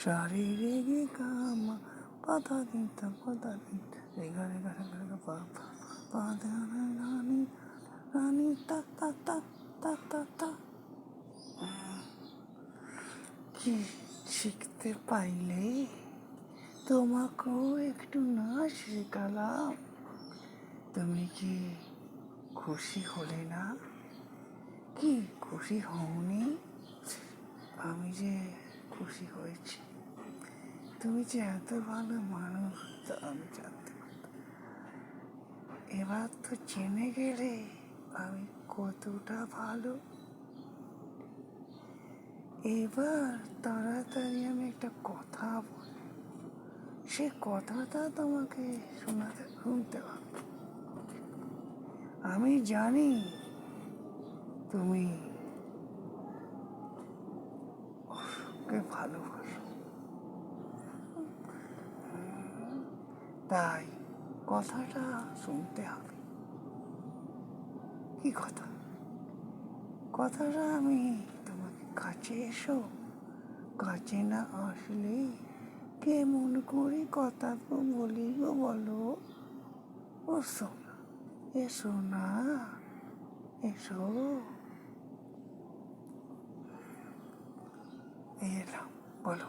সারি রে গে গামা পাতা দিতা রে গা রে গা রে গা রে গা পা পা পা দা না না নি রানি তা তা তা তা তা তা। কি শিখতে পাইলে তোমাকেও একটু নাচ শেখালাম, তুমি কি খুশি হলে না? কি খুশি হওনি? আমি যে খুশি হয়েছি, তুমি যে এত ভালো মানুষ তা আমি জানতে পারতাম। এবার তো জেনে গেলে আমি কতটা ভালো। এবার তাড়াতাড়ি আমি একটা কথা বলি, সে কথাটা তোমাকে শুনতে হবে। আমি জানি তুমি ওকে ভালোবাসো, তাই কথাটা শুনতে হবে। কি কথা? কথাটা আমি তোমাকে কাছে এসো, কাছে না আসলে কেমন করে কথা তো বলি গো বলো? ও সোনা, এসো না, এসো। এলাম, বলো।